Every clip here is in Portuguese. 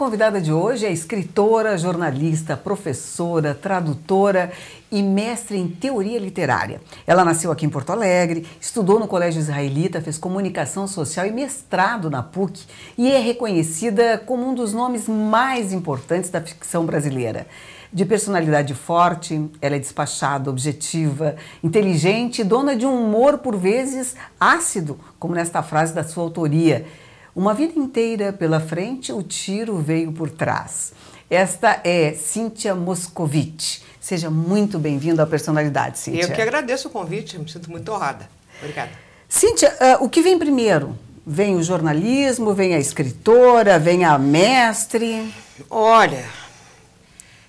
convidada de hoje é escritora, jornalista, professora, tradutora e mestre em teoria literária. Ela nasceu aqui em Porto Alegre, estudou no Colégio Israelita, fez comunicação social e mestrado na PUC e é reconhecida como um dos nomes mais importantes da ficção brasileira. De personalidade forte, ela é despachada, objetiva, inteligente e dona de um humor por vezes ácido, como nesta frase da sua autoria. Uma vida inteira pela frente, o tiro veio por trás. Esta é Cíntia Moscovitch. Seja muito bem-vinda à Personalidade, Cíntia. Eu que agradeço o convite, me sinto muito honrada. Obrigada. Cíntia, o que vem primeiro? Vem o jornalismo, vem a escritora, vem a mestre? Olha,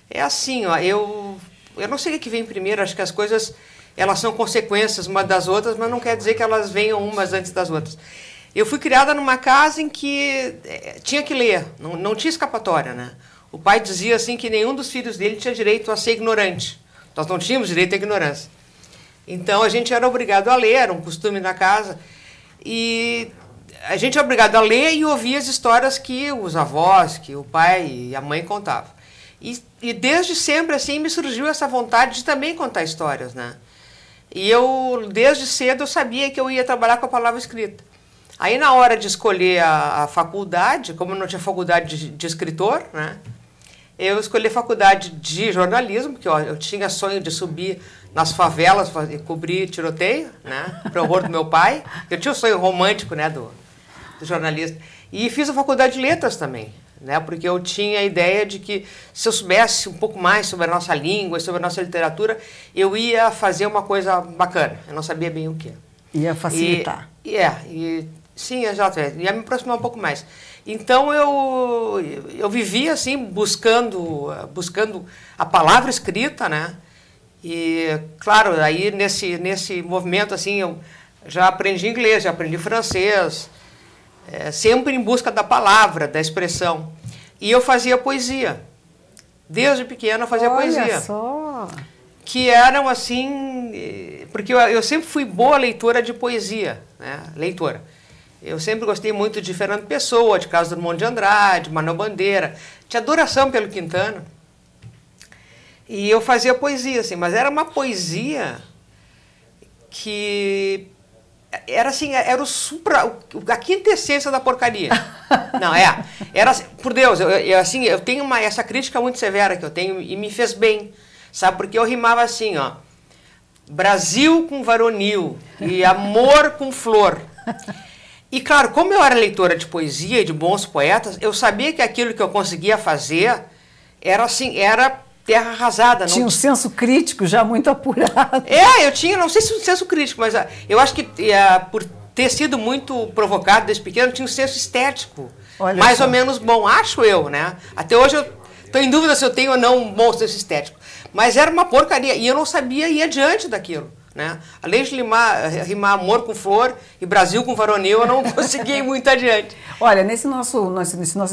é assim, ó, eu não sei o que vem primeiro, acho que as coisas elas são consequências umas das outras, mas não quer dizer que elas venham umas antes das outras. Eu fui criada numa casa em que tinha que ler, não tinha escapatória, né? O pai dizia assim que nenhum dos filhos dele tinha direito a ser ignorante. Nós não tínhamos direito à ignorância. Então a gente era obrigado a ler, era um costume na casa. E a gente era obrigado a ler e ouvir as histórias que os avós, que o pai e a mãe contavam. E desde sempre assim me surgiu essa vontade de também contar histórias, né? E eu, desde cedo, eu sabia que eu ia trabalhar com a palavra escrita. Aí, na hora de escolher a faculdade, como eu não tinha faculdade de escritor, né, eu escolhi a faculdade de jornalismo, porque ó, eu tinha sonho de subir nas favelas, cobrir tiroteio, né, para o horror do meu pai. Eu tinha o sonho romântico, né, do jornalista. E fiz a faculdade de letras também, né, porque eu tinha a ideia de que se eu soubesse um pouco mais sobre a nossa língua, sobre a nossa literatura, eu ia fazer uma coisa bacana. Eu não sabia bem o que. Ia facilitar. Sim, exato, ia me aproximar um pouco mais. Então eu vivia assim, buscando a palavra escrita, né? E, claro, aí nesse movimento, assim, eu já aprendi inglês, já aprendi francês, sempre em busca da palavra, da expressão. E eu fazia poesia. Desde pequena eu fazia poesia. Olha só! Que eram assim... Porque eu sempre fui boa leitora de poesia, né? Leitora. Eu sempre gostei muito de Fernando Pessoa, de Carlos Drummond de Andrade, Manuel Bandeira. Tinha adoração pelo Quintana. E eu fazia poesia, assim, mas era uma poesia que era assim, era a quintessência da porcaria. Não, era assim, por Deus, eu tenho essa crítica muito severa que eu tenho e me fez bem, sabe? Porque eu rimava assim, ó, Brasil com varonil e amor com flor. E, claro, como eu era leitora de poesia e de bons poetas, eu sabia que aquilo que eu conseguia fazer era, assim, era terra arrasada. Tinha um senso crítico já muito apurado. Eu tinha, não sei se um senso crítico, mas eu acho que por ter sido muito provocado desde pequeno, eu tinha um senso estético. Olha mais só. Ou menos bom, acho eu, né? Até hoje eu estou em dúvida se eu tenho ou não um bom senso estético. Mas era uma porcaria, e eu não sabia ir adiante daquilo. Né? Além de rimar amor com flor e Brasil com varonil, eu não consegui ir muito adiante. Olha, nesse nosso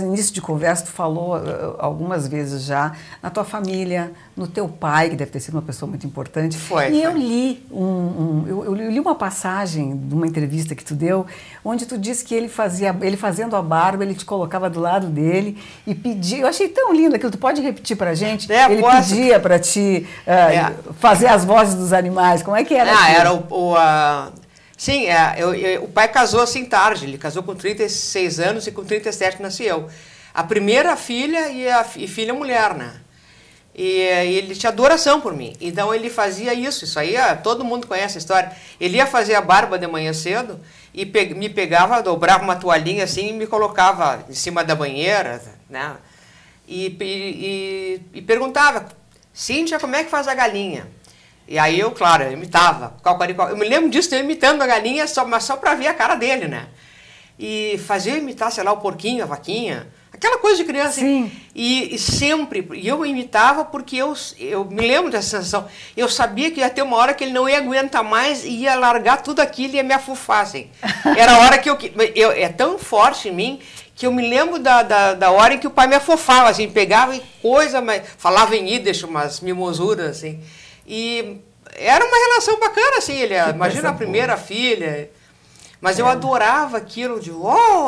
início de conversa, tu falou algumas vezes já na tua família, no teu pai, que deve ter sido uma pessoa muito importante. E eu li eu li uma passagem de uma entrevista que tu deu, onde tu disse que ele fazendo a barba, ele te colocava do lado dele e pedia. Eu achei tão lindo aquilo. Tu pode repetir pra gente? Ele pedia para ti fazer as vozes dos animais. Como é que era? Sim, o pai casou assim tarde, ele casou com 36 anos e com 37 nasci eu. A primeira filha e filha mulher, né? E ele tinha adoração por mim, então ele fazia isso aí todo mundo conhece a história. Ele ia fazer a barba de manhã cedo e me pegava, dobrava uma toalhinha assim e me colocava em cima da banheira, né? E perguntava, Cíntia, como é que faz a galinha? E aí eu, claro, eu imitava. Eu me lembro disso, eu imitando a galinha, mas só para ver a cara dele, né? E fazia eu imitar, sei lá, o porquinho, a vaquinha, aquela coisa de criança. Sim. E sempre, eu imitava porque eu me lembro dessa sensação. Eu sabia que ia ter uma hora que ele não ia aguentar mais e ia largar tudo aquilo e ia me afufar, assim. Era a hora que é tão forte em mim que eu me lembro da hora em que o pai me afofava, assim, pegava e falava em Yiddish, umas mimosuras, assim. E era uma relação bacana, assim, imagina a primeira filha. Mas eu adorava aquilo de,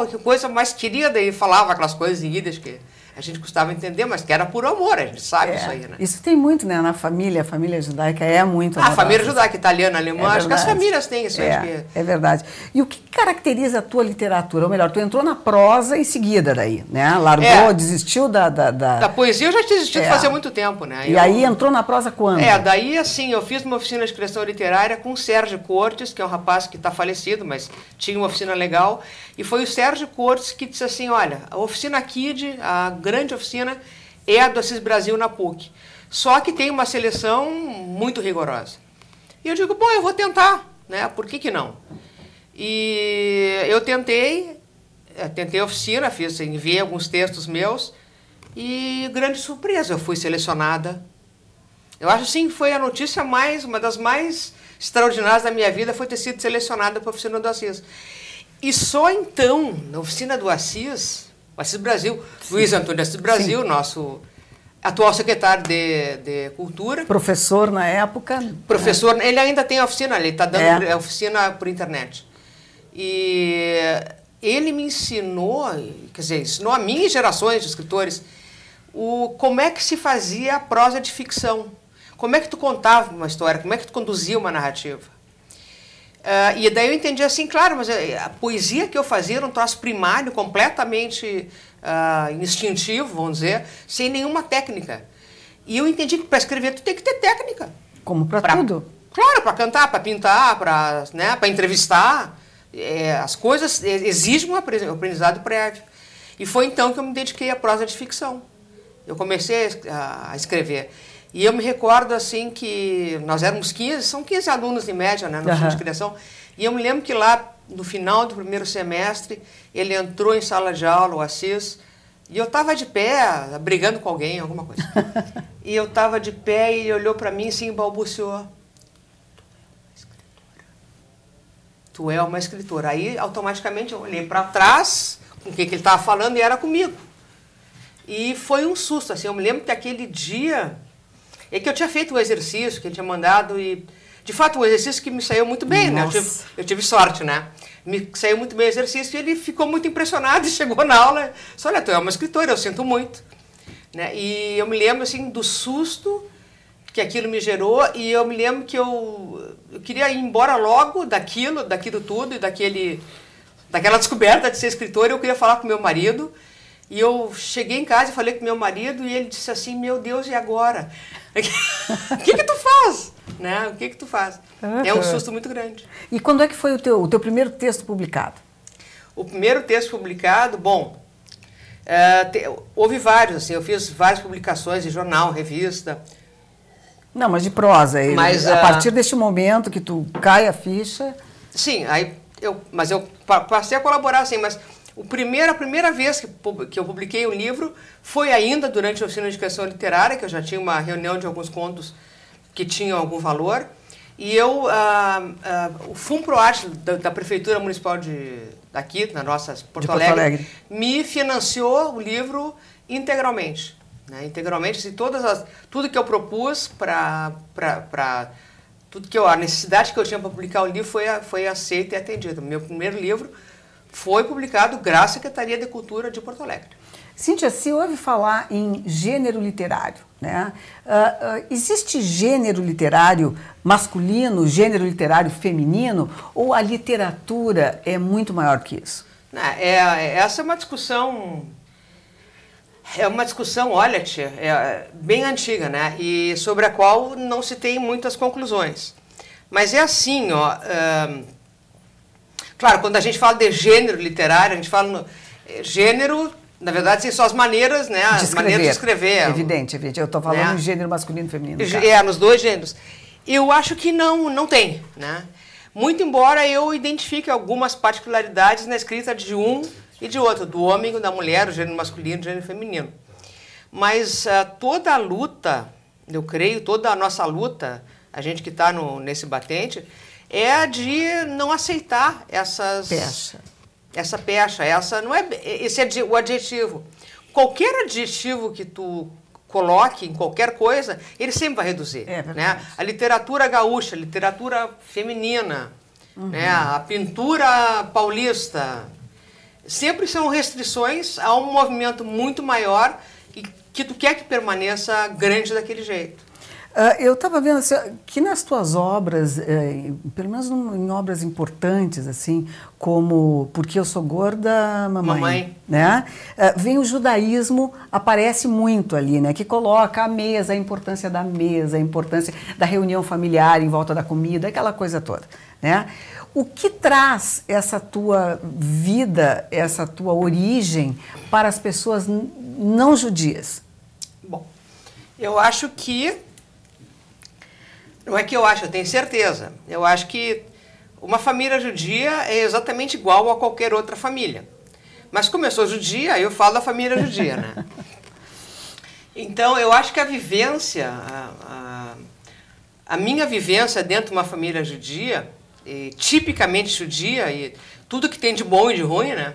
que coisa mais querida, e falava aquelas coisas em Yiddish que A gente custava entender, mas que era por amor, a gente sabe isso aí, né? Isso tem muito, né? Na família, a família judaica é muito amorosa. A família judaica, italiana, alemã, acho que as famílias têm isso. É verdade. E o que caracteriza a tua literatura? Ou melhor, tu entrou na prosa em seguida daí, né? Largou, desistiu da poesia eu já tinha desistido fazia muito tempo, né? E aí entrou na prosa quando? Daí assim, eu fiz uma oficina de criação literária com o Sérgio Cortes, que é um rapaz que está falecido, mas tinha uma oficina legal. E foi o Sérgio Cortes que disse assim, olha, a oficina Kid, a grande oficina, é a do Assis Brasil na PUC. Só que tem uma seleção muito rigorosa. E eu digo, bom, eu vou tentar, né? Por que não? E eu tentei a oficina, enviei alguns textos meus e, grande surpresa, eu fui selecionada. Eu acho assim, foi a notícia uma das mais extraordinárias da minha vida, foi ter sido selecionada para a oficina do Assis. E só então, na oficina do Assis, o Assis Brasil, sim. Luiz Antônio Assis Brasil, sim. Nosso atual secretário de Cultura. Professor na época. Professor, ele ainda tem a oficina, ele está dando a oficina por internet. E ele me ensinou, quer dizer, ensinou a mim e gerações de escritores, como é que se fazia a prosa de ficção. Como é que tu contava uma história, como é que tu conduzia uma narrativa. E daí eu entendi assim, claro, mas a poesia que eu fazia era um troço primário, completamente instintivo, vamos dizer, sem nenhuma técnica. E eu entendi que para escrever tu tem que ter técnica. Como para tudo? Claro, para cantar, para pintar, para entrevistar. As coisas exigem um aprendizado prévio. E foi então que eu me dediquei à prosa de ficção. Eu comecei a escrever. E eu me recordo, assim, que nós éramos 15 alunos em média, né, no curso de criação. E eu me lembro que lá, no final do primeiro semestre, ele entrou em sala de aula, o Assis, e eu estava de pé, brigando com alguém, alguma coisa. E eu estava de pé e ele olhou para mim assim, e balbuciou. Tu é uma escritora. Aí, automaticamente, eu olhei para trás, com o que ele estava falando, e era comigo. E foi um susto, assim. Eu me lembro que aquele dia... É que eu tinha feito o exercício que ele tinha mandado e, de fato, um exercício que me saiu muito bem, né? Eu tive sorte, né? Me saiu muito bem o exercício e ele ficou muito impressionado e chegou na aula e disse, olha, tu é uma escritora, eu sinto muito. Né? E eu me lembro, assim, do susto que aquilo me gerou e eu me lembro que eu queria ir embora logo daquilo tudo e daquela descoberta de ser escritora. Eu queria falar com meu marido. E eu cheguei em casa e falei com meu marido e ele disse assim, meu Deus, e agora? O que tu faz? Né? O que tu faz? É um susto muito grande. E quando é que foi o teu primeiro texto publicado? O primeiro texto publicado, bom, houve vários, assim, eu fiz várias publicações de jornal, revista. Não, mas de prosa. Mas, a partir deste momento que tu cai a ficha... Sim, aí eu passei a colaborar, assim, mas... A primeira vez que eu publiquei um livro foi ainda durante a oficina de criação literária, que eu já tinha uma reunião de alguns contos que tinham algum valor. E o FUNPROARTE da Prefeitura Municipal daqui, na nossa Porto Alegre, me financiou o livro integralmente. Né? Integralmente, assim, tudo que eu propus a necessidade que eu tinha para publicar o livro foi aceita e atendida. Meu primeiro livro foi publicado graças à Secretaria de Cultura de Porto Alegre. Cíntia, se ouve falar em gênero literário, né? Existe gênero literário masculino, gênero literário feminino, ou a literatura é muito maior que isso? Essa é uma discussão... olha, tia, bem antiga, né? E sobre a qual não se tem muitas conclusões. Mas é assim, ó... Claro, quando a gente fala de gênero literário, a gente fala no gênero, na verdade, são as maneiras, né? As maneiras de escrever. Evidente. Eu estou falando de gênero masculino e feminino. Nos dois gêneros. Eu acho que não tem, né? Muito embora eu identifique algumas particularidades na escrita de um e de outro, do homem e da mulher, o gênero masculino e o gênero feminino. Mas toda a luta, eu creio, toda a nossa luta, a gente que está nesse batente, é de não aceitar essa pecha, esse é o adjetivo. Qualquer adjetivo que tu coloque em qualquer coisa, ele sempre vai reduzir. Né? A literatura gaúcha, a literatura feminina, né? A pintura paulista, sempre são restrições a um movimento muito maior e que tu quer que permaneça grande daquele jeito. Eu estava vendo assim, que nas tuas obras, pelo menos em obras importantes, assim, como Porque Eu Sou Gorda, Mamãe, né? Vem o judaísmo, aparece muito ali, né? Que coloca a mesa, a importância da mesa, a importância da reunião familiar em volta da comida, aquela coisa toda, né? O que traz essa tua vida, essa tua origem para as pessoas não judias? Bom, eu acho que... Não é que eu acho, eu tenho certeza. Eu acho que uma família judia é exatamente igual a qualquer outra família. Mas como eu sou judia, eu falo da família judia, né? Então, eu acho que a vivência, a minha vivência dentro de uma família judia, tipicamente judia, e tudo que tem de bom e de ruim, né?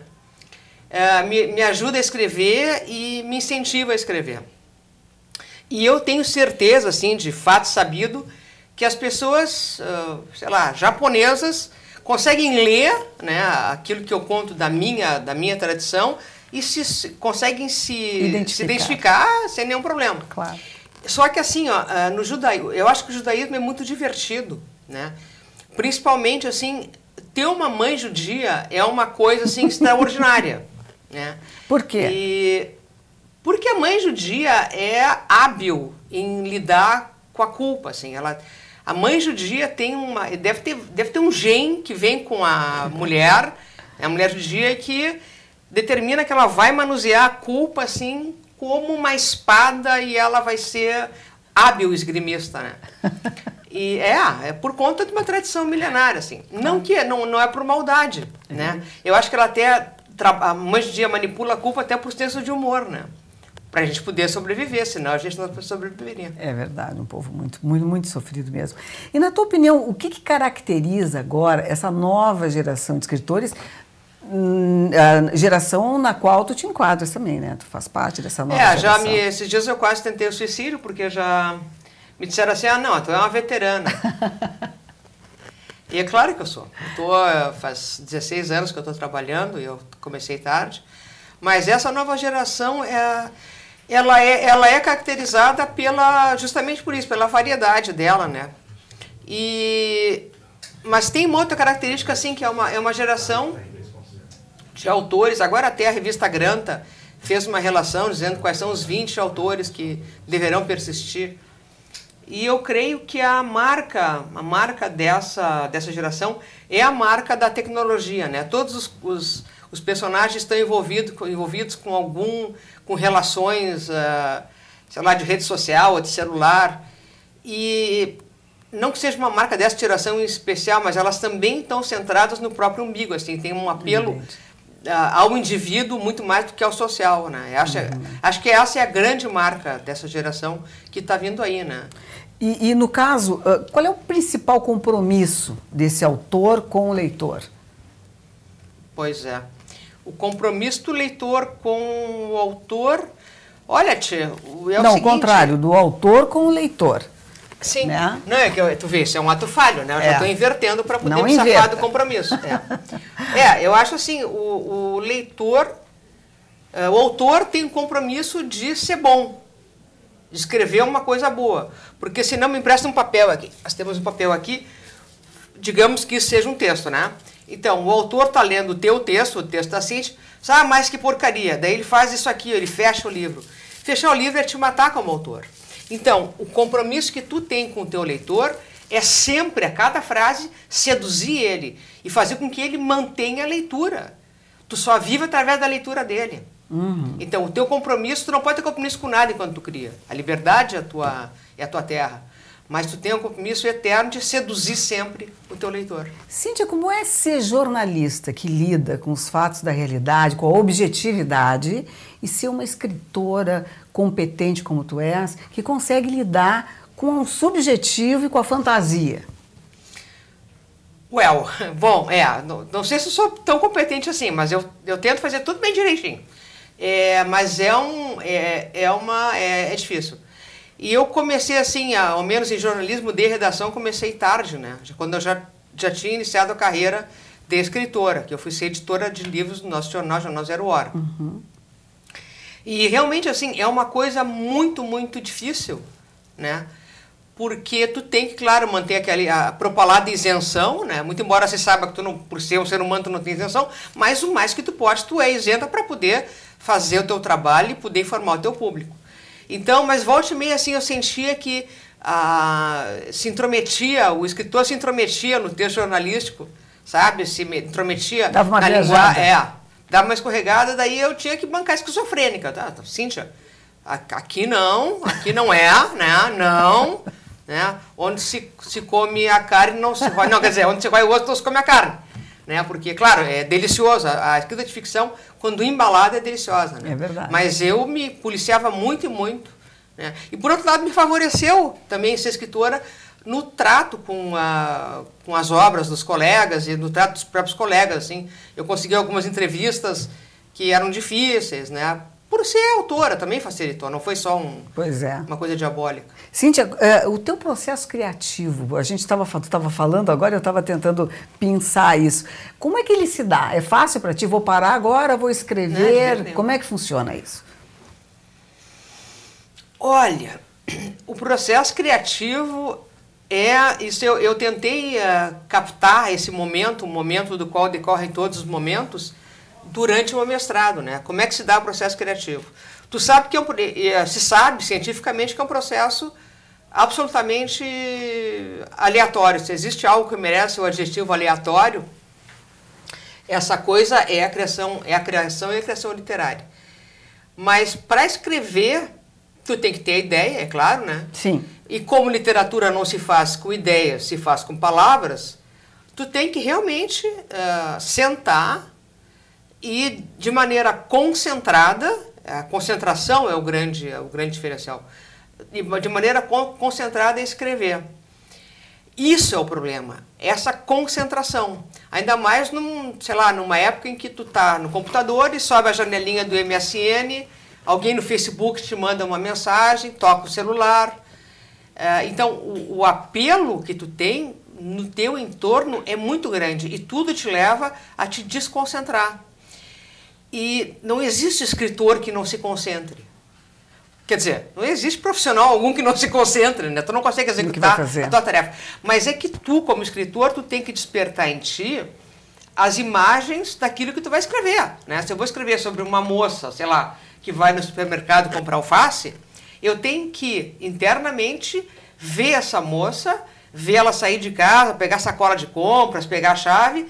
Me ajuda a escrever e me incentiva a escrever. E eu tenho certeza, assim, de fato sabido, que as pessoas, sei lá, japonesas, conseguem ler, né, aquilo que eu conto da minha tradição e conseguem se identificar sem nenhum problema. Claro. Só que assim, ó, no judaísmo, eu acho que o judaísmo é muito divertido, né? Principalmente assim, ter uma mãe judia é uma coisa assim extraordinária, né? Por quê? Porque a mãe judia é hábil em lidar com a culpa, assim, a mãe judia deve ter um gene que vem com a mulher judia, que determina que ela vai manusear a culpa assim como uma espada e ela vai ser hábil esgrimista, né? E é por conta de uma tradição milenária, assim. Não é por maldade, né? Eu acho que a mãe judia manipula a culpa até por senso de humor, né? Para a gente poder sobreviver, senão a gente não sobreviveria. É verdade, um povo muito, muito, muito sofrido mesmo. E na tua opinião, o que caracteriza agora essa nova geração de escritores, a geração na qual tu te enquadras também, né? Tu faz parte dessa nova geração. Esses dias eu quase tentei o suicídio, porque já me disseram assim, não, tu é uma veterana. E é claro que eu sou. Faz 16 anos que eu estou trabalhando, e eu comecei tarde, mas essa nova geração ela é caracterizada justamente por isso, pela variedade dela, né? Mas tem uma outra característica, assim, que é uma geração de autores. Agora até a revista Granta fez uma relação dizendo quais são os 20 autores que deverão persistir. E eu creio que a marca dessa geração é a marca da tecnologia, né? Todos os personagens estão envolvidos com relações, sei lá, de rede social ou de celular. E não que seja uma marca dessa geração em especial, mas elas também estão centradas no próprio umbigo, assim, tem um apelo ao indivíduo muito mais do que ao social, né? Acho que essa é a grande marca dessa geração que está vindo aí, né? E no caso, qual é o principal compromisso desse autor com o leitor? Pois é. O compromisso do leitor com o autor... Olha, tia, o contrário, do autor com o leitor. Sim. Né? Não, é que tu vê, isso é um ato falho, né? Eu já estou invertendo para poder me safar do compromisso. Eu acho assim, o leitor... o autor tem um compromisso de ser bom, de escrever uma coisa boa. Porque senão me empresta um papel aqui. Nós temos um papel aqui, digamos que isso seja um texto, né? Então, o autor está lendo o teu texto, o texto da Cintia, mas que porcaria. Daí ele faz isso aqui, ele fecha o livro. Fechar o livro é te matar como autor. Então, o compromisso que tu tem com o teu leitor é sempre, a cada frase, seduzir ele e fazer com que ele mantenha a leitura. Tu só vive através da leitura dele. Então, o teu compromisso, tu não pode ter compromisso com nada enquanto tu cria. A liberdade é a tua terra. Mas tu tem um compromisso eterno de seduzir sempre o teu leitor. Cíntia, como é ser jornalista que lida com os fatos da realidade, com a objetividade, e ser uma escritora competente como tu és, que consegue lidar com o subjetivo e com a fantasia? Bom, não sei se eu sou tão competente assim, mas eu tento fazer tudo bem direitinho. Mas é difícil. E eu comecei assim, ao menos em jornalismo de redação, comecei tarde, né? Quando eu já tinha iniciado a carreira de escritora, que eu fui ser editora de livros do nosso jornal, Jornal Zero Hora. E realmente, assim, é uma coisa muito, muito difícil, né? Porque tu tem que, claro, manter a propalada isenção, né? Muito embora você saiba que tu não, por ser um ser humano, tu não tem isenção, mas o mais que tu pode, tu é isenta para poder fazer o teu trabalho e poder informar o teu público. Então, mas volta e meia, assim, eu sentia que o escritor se intrometia no texto jornalístico, sabe? Se intrometia dava uma na linguagem. Dava uma escorregada, daí eu tinha que bancar esquizofrênica. Cíntia, aqui não é, né? Não, né? Onde se come a carne, não se rói. Não, quer dizer, onde se rói o osso, não se come a carne. Né? Porque, claro, é delicioso. A escrita de ficção, quando embalada, é deliciosa. Né? É verdade. Mas eu me policiava muito e muito. Né? E, por outro lado, me favoreceu também ser escritora no trato com as obras dos colegas e no trato dos próprios colegas. Assim. Eu consegui algumas entrevistas que eram difíceis, né? Por ser autora, também facilitou, não foi só uma coisa diabólica. Cíntia, o teu processo criativo, tu estava falando agora, eu estava tentando pensar isso. Como é que ele se dá? É fácil para ti? Vou parar agora, vou escrever? Como é que funciona isso? Olha, o processo criativo isso eu tentei captar esse momento, um momento do qual decorrem todos os momentos, durante o meu mestrado, né? Como é que se dá o processo criativo? Tu sabe que se sabe cientificamente que é um processo absolutamente aleatório. Se existe algo que merece o adjetivo aleatório, essa coisa é a criação e a criação literária. Mas para escrever, tu tem que ter a ideia, é claro, né? Sim. E como literatura não se faz com ideias, se faz com palavras, tu tem que realmente sentar e de maneira concentrada, a concentração é o grande diferencial, de maneira concentrada escrever. Isso é o problema, essa concentração. Ainda mais, numa época em que tu tá no computador e sobe a janelinha do MSN, alguém no Facebook te manda uma mensagem, toca o celular. Então, o apelo que tu tem no teu entorno é muito grande e tudo te leva a te desconcentrar. E não existe escritor que não se concentre. Quer dizer, não existe profissional algum que não se concentre, né? Tu não consegue executar a tua tarefa. Mas é que tu, como escritor, tu tem que despertar em ti as imagens daquilo que tu vai escrever, né? Se eu vou escrever sobre uma moça, sei lá, que vai no supermercado comprar alface, eu tenho que, internamente, ver essa moça, ver ela sair de casa, pegar a sacola de compras, pegar a chave,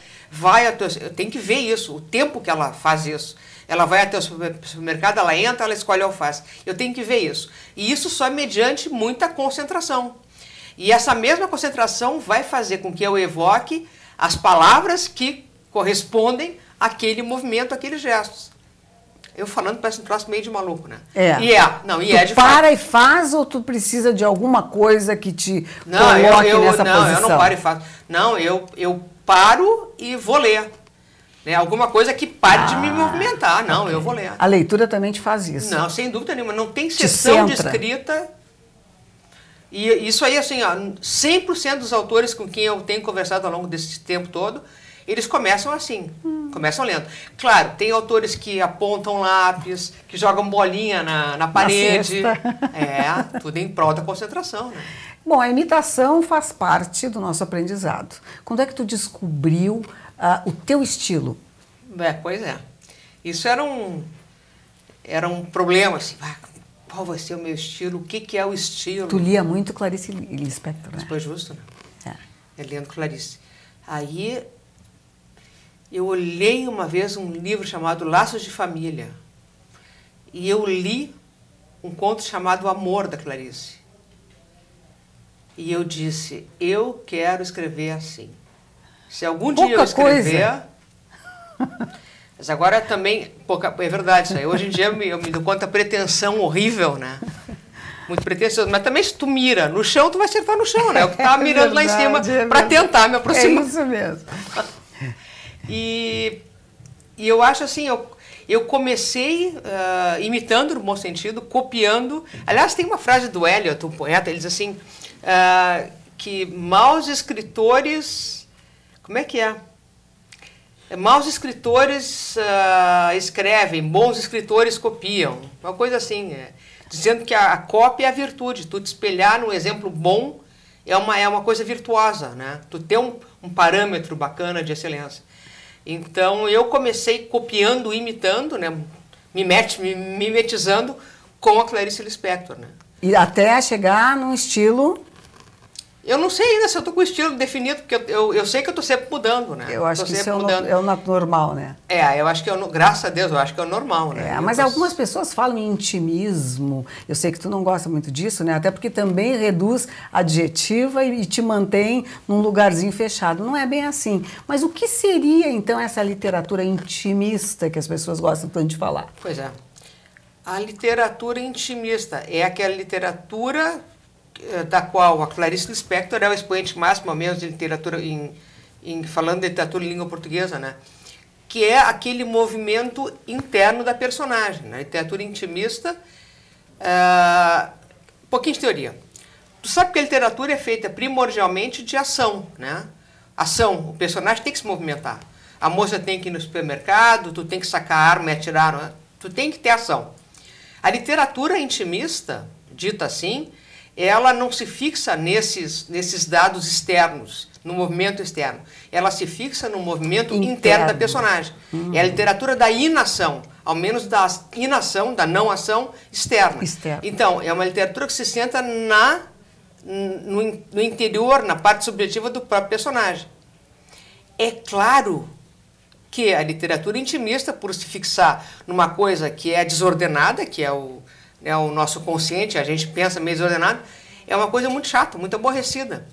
eu tenho que ver isso, o tempo que ela faz isso. Ela vai até o supermercado, ela entra, ela escolhe a alface. Eu tenho que ver isso. E isso só mediante muita concentração. E essa mesma concentração vai fazer com que eu evoque as palavras que correspondem àquele movimento, àqueles gestos. Eu falando parece um troço meio de maluco, né? Tu para e faz ou tu precisa de alguma coisa que te coloque nessa posição? Não, eu não paro e faço. Não, eu paro e vou ler. Né? Alguma coisa que pare de me movimentar. Não, okay. Eu vou ler. A leitura também te faz isso? Não, sem dúvida nenhuma. Não tem sessão de escrita. E isso aí, assim, 100% dos autores com quem eu tenho conversado ao longo desse tempo todo, eles começam assim, começam lendo. Claro, tem autores que apontam lápis, que jogam bolinha na parede. Tudo em prol da concentração, né? Bom, a imitação faz parte do nosso aprendizado. Quando é que tu descobriu o teu estilo? Pois é. Isso era um problema, assim, qual vai ser o meu estilo? O que é o estilo? Tu lia muito Clarice Lispector, né? Foi justo, né? Lendo Clarice. Aí eu olhei uma vez um livro chamado Laços de Família e eu li um conto chamado Amor, da Clarice. E eu disse, eu quero escrever assim. Se algum dia eu escrever... Mas agora também... É verdade isso aí. Hoje em dia eu me dou conta da pretensão horrível, né? Muito pretensioso. Mas também se tu mira no chão, tu vai acertar no chão, né? Eu que tava mirando lá em cima para tentar me aproximar. É isso mesmo. E eu acho assim, eu comecei imitando, no bom sentido, copiando. Aliás, tem uma frase do Eliot, um poeta, ele diz assim, que maus escritores... Como é que é? Maus escritores escrevem, bons escritores copiam. Uma coisa assim, dizendo que a cópia é a virtude. Tu te espelhar num exemplo bom é uma coisa virtuosa, né? Tu ter um parâmetro bacana de excelência. Então, eu comecei copiando, imitando, né? Mimetizando com a Clarice Lispector, né? E até chegar num estilo... Eu não sei ainda se eu estou com o estilo definido, porque eu sei que eu estou sempre mudando, né? Eu acho que isso é o normal, né? Eu acho que, graças a Deus, eu acho que é o normal, né? Mas algumas pessoas falam em intimismo. Eu sei que tu não gosta muito disso, né? Até porque também reduz adjetiva e te mantém num lugarzinho fechado. Não é bem assim. Mas o que seria, então, essa literatura intimista que as pessoas gostam tanto de falar? Pois é. A literatura intimista é aquela literatura da qual a Clarice Lispector é o expoente máximo, ao menos de literatura, falando de literatura em língua portuguesa, né? Que é aquele movimento interno da personagem. Na literatura intimista, um pouquinho de teoria. Tu sabe que a literatura é feita primordialmente de ação, né? Ação, o personagem tem que se movimentar. A moça tem que ir no supermercado, tu tem que sacar a arma e atirar, né? Tu tem que ter ação. A literatura intimista, dita assim, ela não se fixa nesses dados externos, no movimento externo. Ela se fixa no movimento interno da personagem. É a literatura da inação, ao menos da inação, da não ação externa. Então, é uma literatura que se senta no interior, na parte subjetiva do próprio personagem. É claro que a literatura intimista, por se fixar numa coisa que é desordenada, que é o nosso consciente, a gente pensa meio desordenado, é uma coisa muito chata, muito aborrecida.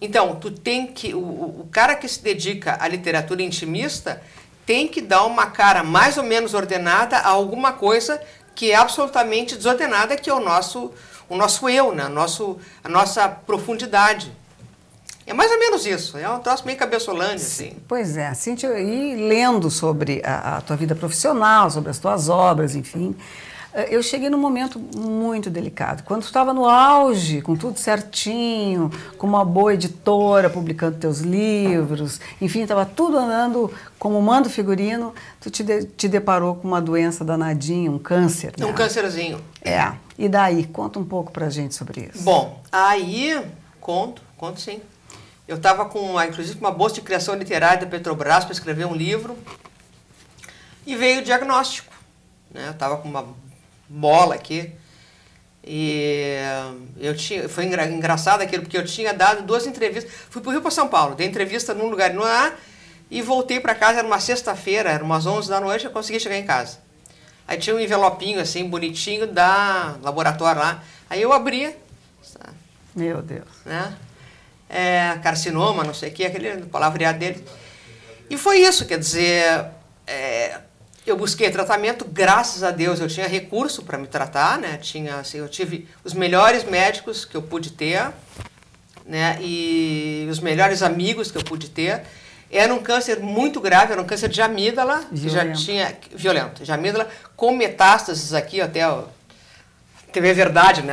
Então, tu tem que, o cara que se dedica à literatura intimista tem que dar uma cara mais ou menos ordenada a alguma coisa que é absolutamente desordenada, que é o nosso eu, né? A nossa profundidade. É mais ou menos isso, é um troço meio cabeçolândia, assim. Pois é, Cíntia, e lendo sobre a tua vida profissional, sobre as tuas obras, enfim, eu cheguei num momento muito delicado. Quando tu estava no auge, com tudo certinho, com uma boa editora, publicando teus livros, enfim, estava tudo andando como manda o figurino, tu te deparou com uma doença danadinha, um câncer, né? Um câncerzinho. E daí? Conta um pouco pra gente sobre isso. Bom, aí, conto sim. Eu estava inclusive, com uma bolsa de criação literária da Petrobras para escrever um livro e veio o diagnóstico, né? Eu estava com uma bola aqui e foi engraçado aquilo, porque eu tinha dado 2 entrevistas, fui para o Rio para São Paulo, dei entrevista num lugar no ar e voltei para casa, era uma sexta-feira, era umas 11 da noite, eu consegui chegar em casa. Aí tinha um envelopinho assim, bonitinho, da laboratório lá, aí eu abria. Meu Deus. Né? Carcinoma, não sei o que, aquele palavreado dele. E foi isso, quer dizer, eu busquei tratamento, graças a Deus eu tinha recurso para me tratar, né? Eu tive os melhores médicos que eu pude ter, né? E os melhores amigos que eu pude ter. Era um câncer muito grave, era um câncer de amígdala, que já tinha, violento, de amígdala, com metástases aqui até... TV Verdade, né?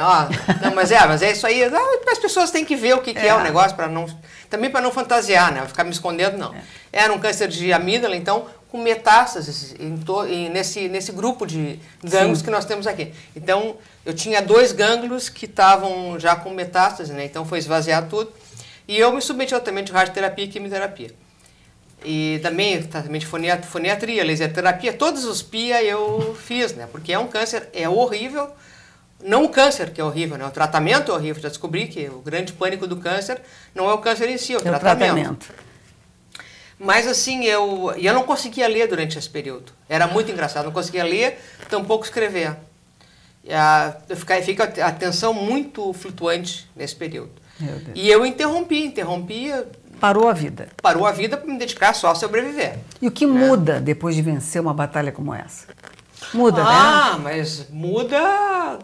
Não, mas é isso aí. As pessoas têm que ver o que é o negócio, também para não fantasiar, né? Ficar me escondendo, não. Era um câncer de amígdala, então, com metástases nesse grupo de gânglios que nós temos aqui. Então, eu tinha 2 gânglios que estavam já com metástase, né? Então, foi esvaziado tudo. E eu me submeti ao tratamento de radioterapia e quimioterapia. E também tratamento de foniatria, laser terapia, todos os PIA eu fiz, né? Porque é um câncer, é horrível. Não o câncer que é horrível, né? O tratamento é horrível. Já descobri que o grande pânico do câncer não é o câncer em si, é o tratamento. Mas assim, eu não conseguia ler durante esse período. Era muito engraçado, não conseguia ler, tampouco escrever. Fica a atenção muito flutuante nesse período. E eu interrompia. Parou a vida. Parou a vida para me dedicar só a sobreviver. E o que muda depois de vencer uma batalha como essa? Muda, né? Mas muda...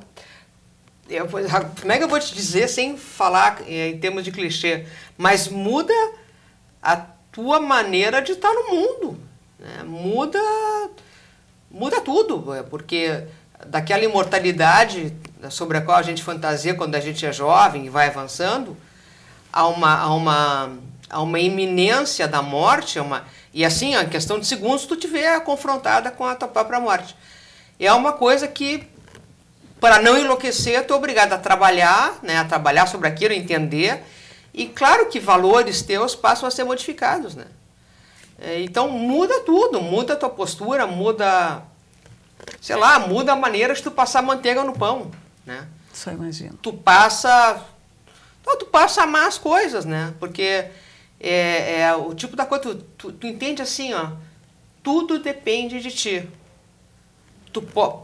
como é que eu vou te dizer sem falar em termos de clichê? Mas muda a tua maneira de estar no mundo. Né? Muda tudo, porque daquela imortalidade sobre a qual a gente fantasia quando a gente é jovem e vai avançando, há a uma iminência da morte, e assim, em questão de segundos, tu te vê confrontada com a tua própria morte. É uma coisa que, para não enlouquecer, tu é obrigada a trabalhar, né, a trabalhar sobre aquilo, a entender, e claro que valores teus passam a ser modificados, né? Então muda tudo, muda a tua postura, muda, sei lá, muda a maneira de tu passar manteiga no pão, né? Só imagino. Tu passa a amar as coisas, né? Porque o tipo da coisa, tu entende assim, ó, tudo depende de ti.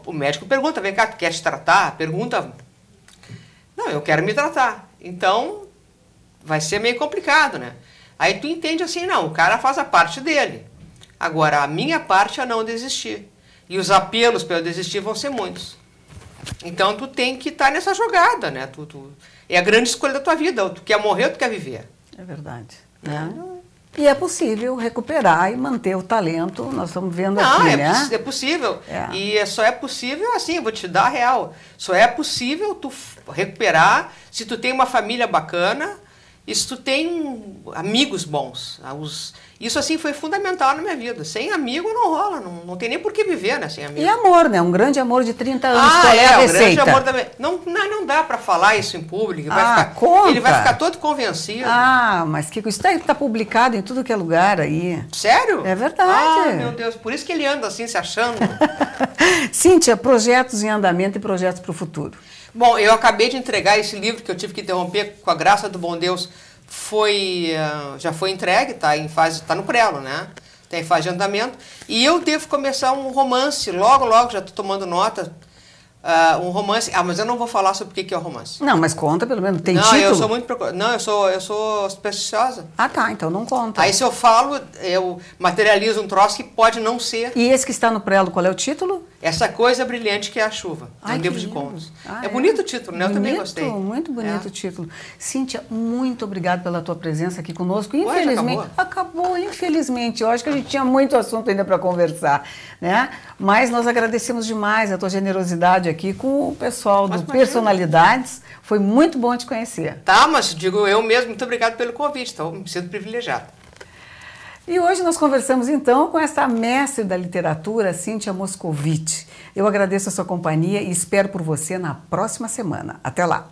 O médico pergunta, vem cá, tu quer te tratar? Pergunta, não, eu quero me tratar. Então, vai ser meio complicado, né? Aí tu entende assim, não, o cara faz a parte dele. Agora, a minha parte é não desistir. E os apelos para eu desistir vão ser muitos. Então, tu tem que estar nessa jogada, né? É a grande escolha da tua vida. Ou tu quer morrer ou tu quer viver. É verdade. Né? E é possível recuperar e manter o talento, nós estamos vendo aqui, né? É possível. E só é possível assim, eu vou te dar a real. Só é possível tu recuperar se tu tem uma família bacana e se tu tem amigos bons. Isso assim foi fundamental na minha vida. Sem amigo não rola, não tem nem por que viver, né, sem amigo. E amor, né? Um grande amor de 30 anos. Qual é a receita? Um grande amor também. Não dá para falar isso em público. Conta. Ele vai ficar todo convencido. Mas Kiko, isso está publicado em tudo que é lugar aí. Sério? É verdade. Meu Deus, por isso que ele anda assim se achando. Cíntia, projetos em andamento e projetos para o futuro. Bom, eu acabei de entregar esse livro que eu tive que interromper, com a graça do bom Deus, já foi entregue, está no prelo, né? Está em fase de andamento. E eu devo começar um romance, logo, já estou tomando nota, um romance. Mas eu não vou falar sobre o que é o romance. Não, mas conta pelo menos, tem título? Eu sou muito eu sou supersticiosa. Então não conta. Aí se eu falo, eu materializo um troço que pode não ser. E esse que está no prelo, qual é o título? Essa Coisa Brilhante que é a Chuva. É um livro de contos. É bonito o título, né? Eu também gostei. Muito bonito o título. Cíntia, muito obrigada pela tua presença aqui conosco. Infelizmente, acabou, infelizmente. Eu acho que a gente tinha muito assunto ainda para conversar, né? Mas nós agradecemos demais a tua generosidade aqui com o pessoal do Personalidades. Foi muito bom te conhecer. Mas digo eu mesmo, muito obrigado pelo convite. Então, me sinto privilegiado. E hoje nós conversamos então com essa mestre da literatura, Cíntia Moscovitch. Eu agradeço a sua companhia e espero por você na próxima semana. Até lá!